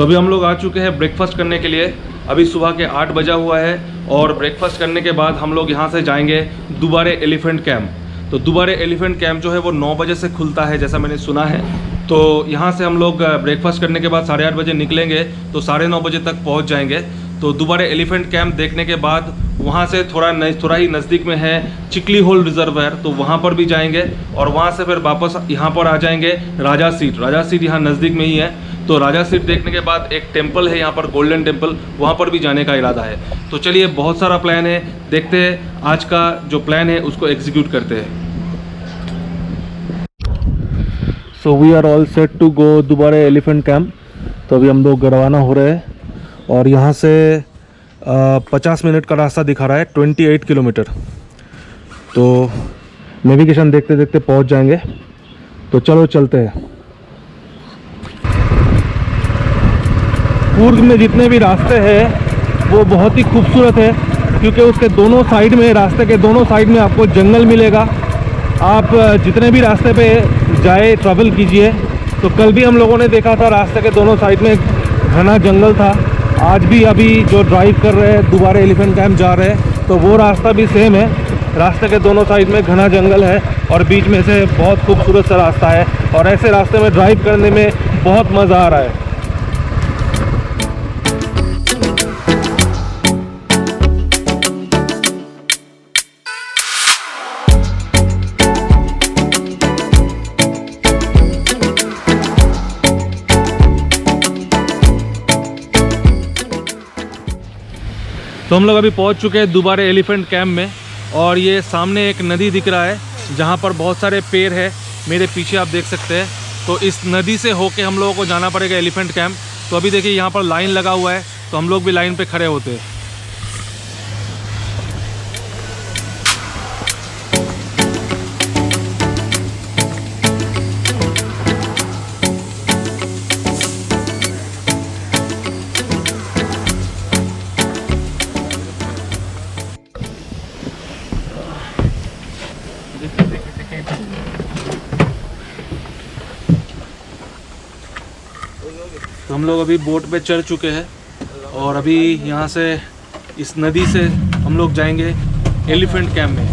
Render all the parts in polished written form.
तो अभी हम लोग आ चुके हैं ब्रेकफास्ट करने के लिए। अभी सुबह के 8 बजा हुआ है और ब्रेकफास्ट करने के बाद हम लोग यहाँ से जाएंगे दुबारे एलिफेंट कैंप। तो दुबारे एलिफेंट कैंप जो है वो 9 बजे से खुलता है जैसा मैंने सुना है। तो यहाँ से हम लोग ब्रेकफास्ट करने के बाद 8:30 बजे निकलेंगे तो 9:30 बजे तक पहुँच जाएंगे। तो दुबारे एलिफेंट कैंप देखने के बाद वहाँ से थोड़ा ही नज़दीक में है चिकली होल रिजर्वायर, तो वहाँ पर भी जाएंगे और वहाँ से फिर वापस यहाँ पर आ जाएंगे राजा सीट यहाँ नज़दीक में ही है। तो राजा सीट देखने के बाद एक टेम्पल है यहाँ पर, गोल्डन टेम्पल, वहाँ पर भी जाने का इरादा है। तो चलिए, बहुत सारा प्लान है, देखते हैं आज का जो प्लान है उसको एग्जीक्यूट करते हैं। So we are all set to go Dubare elephant camp. तो अभी हम लोग रवाना हो रहे हैं और यहाँ से 50 मिनट का रास्ता दिखा रहा है, 28 किलोमीटर। तो नेविगेशन देखते देखते पहुँच जाएंगे। तो चलो चलते हैं। कूर्ग में जितने भी रास्ते हैं वो बहुत ही खूबसूरत है, क्योंकि उसके दोनों साइड में, रास्ते के दोनों साइड में आपको जंगल मिलेगा। आप जितने भी रास्ते पे जाए, ट्रैवल कीजिए। तो कल भी हम लोगों ने देखा था रास्ते के दोनों साइड में घना जंगल था। आज भी अभी जो ड्राइव कर रहे हैं, दुबारे एलिफेंट कैंप जा रहे हैं, तो वो रास्ता भी सेम है। रास्ते के दोनों साइड में घना जंगल है और बीच में से बहुत खूबसूरत सा रास्ता है और ऐसे रास्ते में ड्राइव करने में बहुत मज़ा आ रहा है। तो हम लोग अभी पहुंच चुके हैं दुबारे एलिफेंट कैंप में और ये सामने एक नदी दिख रहा है जहां पर बहुत सारे पेड़ है। मेरे पीछे आप देख सकते हैं। तो इस नदी से होके हम लोगों को जाना पड़ेगा एलिफेंट कैंप। तो अभी देखिए यहाँ पर लाइन लगा हुआ है, तो हम लोग भी लाइन पे खड़े होते हैं। तो हम लोग अभी बोट पे चढ़ चुके हैं और अभी यहाँ से इस नदी से हम लोग जाएंगे एलिफेंट कैंप में।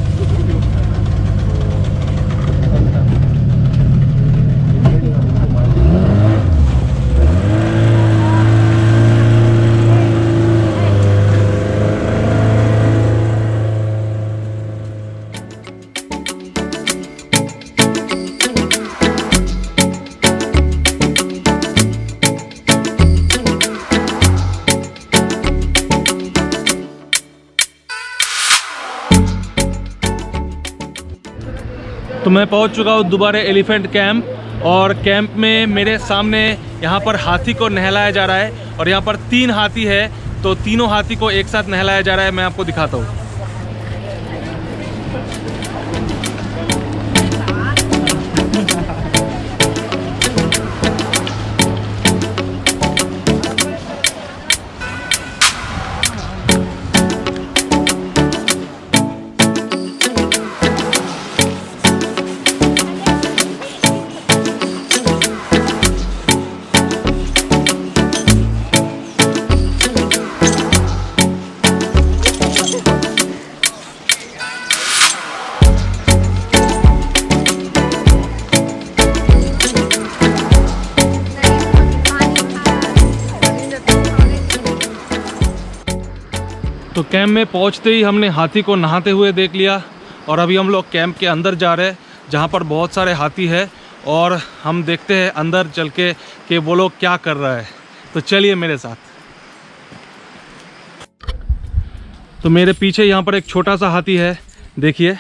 तो मैं पहुंच चुका हूं दुबारे एलिफेंट कैंप और कैंप में मेरे सामने यहाँ पर हाथी को नहलाया जा रहा है और यहाँ पर 3 हाथी है। तो तीनों हाथी को एक साथ नहलाया जा रहा है। मैं आपको दिखाता हूँ। तो कैंप में पहुंचते ही हमने हाथी को नहाते हुए देख लिया और अभी हम लोग कैंप के अंदर जा रहे हैं जहां पर बहुत सारे हाथी है और हम देखते हैं अंदर चल के कि वो लोग क्या कर रहा है। तो चलिए मेरे साथ। तो मेरे पीछे यहाँ पर एक छोटा सा हाथी है, देखिए।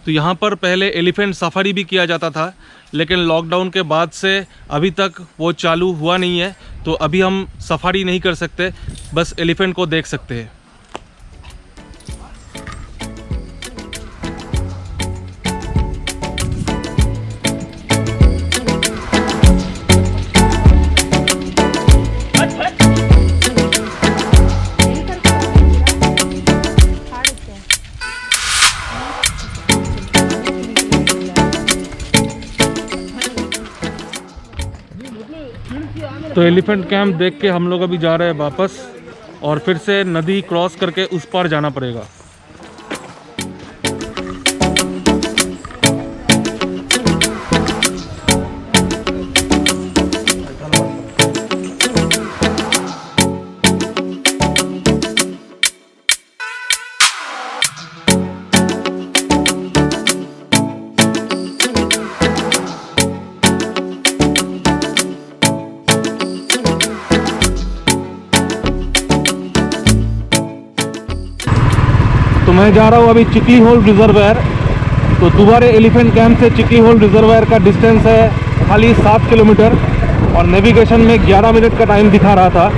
तो यहाँ पर पहले एलिफेंट सफारी भी किया जाता था, लेकिन लॉकडाउन के बाद से अभी तक वो चालू हुआ नहीं है। तो अभी हम सफारी नहीं कर सकते, बस एलिफेंट को देख सकते हैं। तो एलिफेंट कैंप देख के हम लोग अभी जा रहे हैं वापस, और फिर से नदी क्रॉस करके उस पार जाना पड़ेगा। तो मैं जा रहा हूँ अभी चिकली होल रिजर्वायर। तो दुबारे एलिफेंट कैंप से चिकली होल रिजर्वायर का डिस्टेंस है खाली 7 किलोमीटर, और नेविगेशन में 11 मिनट का टाइम दिखा रहा था।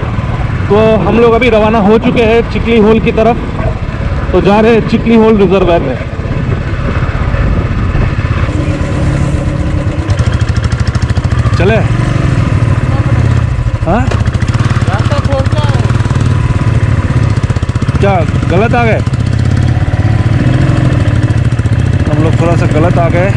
तो हम लोग अभी रवाना हो चुके हैं चिकली होल की तरफ। तो जा रहे हैं चिकली होल रिजर्वायर में। चले? हाँ, रास्ता छोड़ के आओ। क्या गलत आ गए? हम लोग थोड़ा सा गलत आ गए।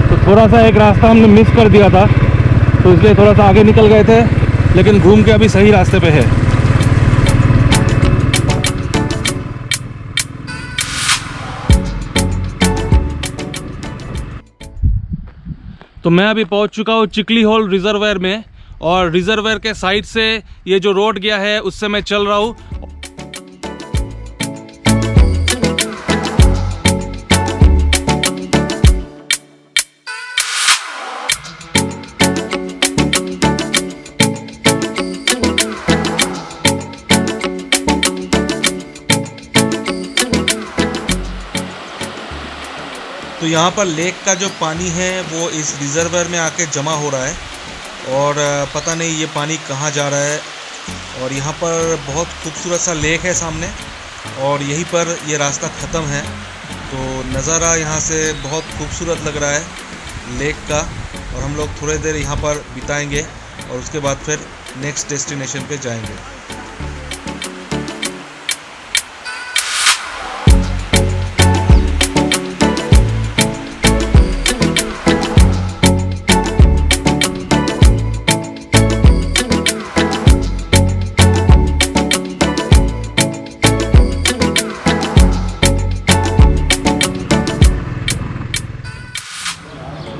तो थोड़ा सा एक रास्ता हमने मिस कर दिया था, तो इसलिए थोड़ा सा आगे निकल गए थे, लेकिन घूम के अभी सही रास्ते पे है। तो मैं अभी पहुंच चुका हूँ चिकली होल रिजर्वायर में, और रिजर्वायर के साइड से ये जो रोड गया है उससे मैं चल रहा हूँ। तो यहाँ पर लेक का जो पानी है वो इस रिजर्वायर में आके जमा हो रहा है, और पता नहीं ये पानी कहाँ जा रहा है। और यहाँ पर बहुत खूबसूरत सा लेक है सामने, और यहीं पर ये रास्ता ख़त्म है। तो नज़ारा यहाँ से बहुत खूबसूरत लग रहा है लेक का, और हम लोग थोड़ी देर यहाँ पर बिताएंगे और उसके बाद फिर नेक्स्ट डेस्टिनेशन पे जाएंगे।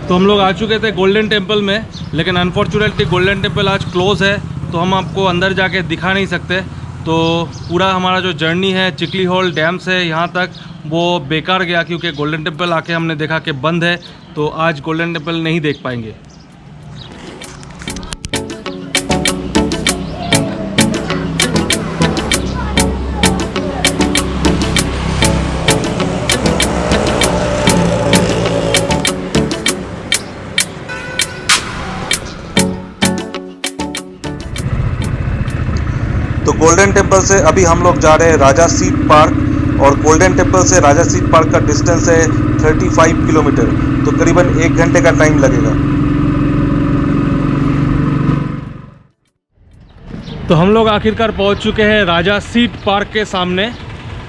तो हम लोग आ चुके थे गोल्डन टेम्पल में, लेकिन अनफॉर्चुनेटली गोल्डन टेम्पल आज क्लोज़ है, तो हम आपको अंदर जाके दिखा नहीं सकते। तो पूरा हमारा जो जर्नी है चिकली होल डैम से यहाँ तक, वो बेकार गया, क्योंकि गोल्डन टेम्पल आके हमने देखा कि बंद है। तो आज गोल्डन टेम्पल नहीं देख पाएंगे। तो गोल्डन टेम्पल से अभी हम लोग जा रहे हैं राजा सीट पार्क, और गोल्डन टेम्पल से राजा सीट पार्क का डिस्टेंस है 35 किलोमीटर। तो करीबन 1 घंटे का टाइम लगेगा। तो हम लोग आखिरकार पहुंच चुके हैं राजा सीट पार्क के सामने,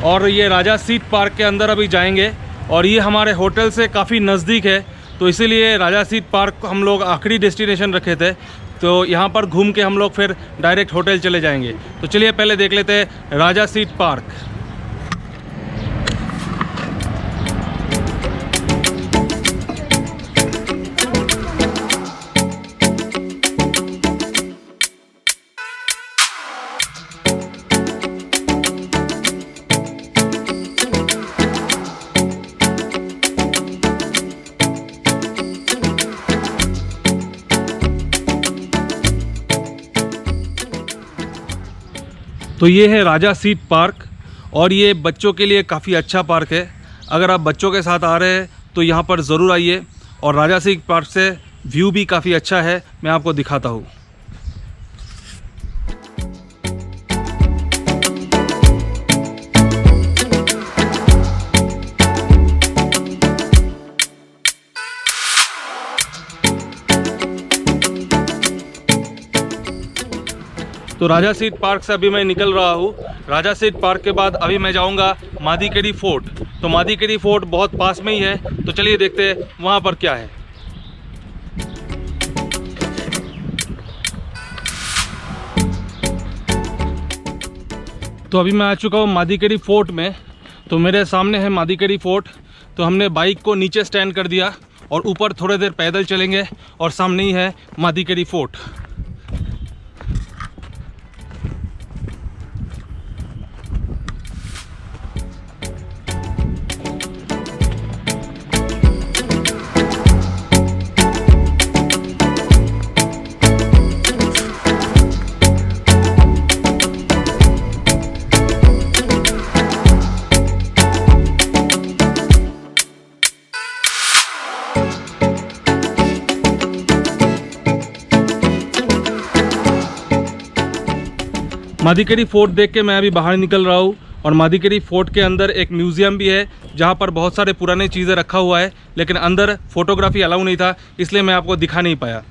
और ये राजा सीट पार्क के अंदर अभी जाएंगे, और ये हमारे होटल से काफ़ी नज़दीक है। तो इसीलिए राजा सीट पार्क हम लोग आखिरी डेस्टिनेशन रखे थे। तो यहाँ पर घूम के हम लोग फिर डायरेक्ट होटल चले जाएंगे। तो चलिए पहले देख लेते हैं राजा सीट पार्क। तो ये है राजा सीट पार्क, और ये बच्चों के लिए काफ़ी अच्छा पार्क है। अगर आप बच्चों के साथ आ रहे हैं तो यहाँ पर ज़रूर आइए। और राजा सीट पार्क से व्यू भी काफ़ी अच्छा है, मैं आपको दिखाता हूँ। तो तो राजा सीट पार्क से अभी मैं निकल रहा हूँ। राजा सीट पार्क के बाद अभी मैं जाऊँगा मादीकेरी फोर्ट। तो मादीकेरी फोर्ट बहुत पास में ही है, तो चलिए देखते हैं वहाँ पर क्या है। तो अभी मैं आ चुका हूँ मादीकेरी फोर्ट में। तो मेरे सामने है मादीकेरी फोर्ट। तो हमने बाइक को नीचे स्टैंड कर दिया और ऊपर थोड़ी देर पैदल चलेंगे और सामने ही है मादीकेरी फोर्ट। मादीकेरी फोर्ट देख के मैं अभी बाहर निकल रहा हूँ और मादीकेरी फोर्ट के अंदर एक म्यूज़ियम भी है जहाँ पर बहुत सारे पुराने चीज़ें रखा हुआ है, लेकिन अंदर फोटोग्राफी अलाउ नहीं था, इसलिए मैं आपको दिखा नहीं पाया।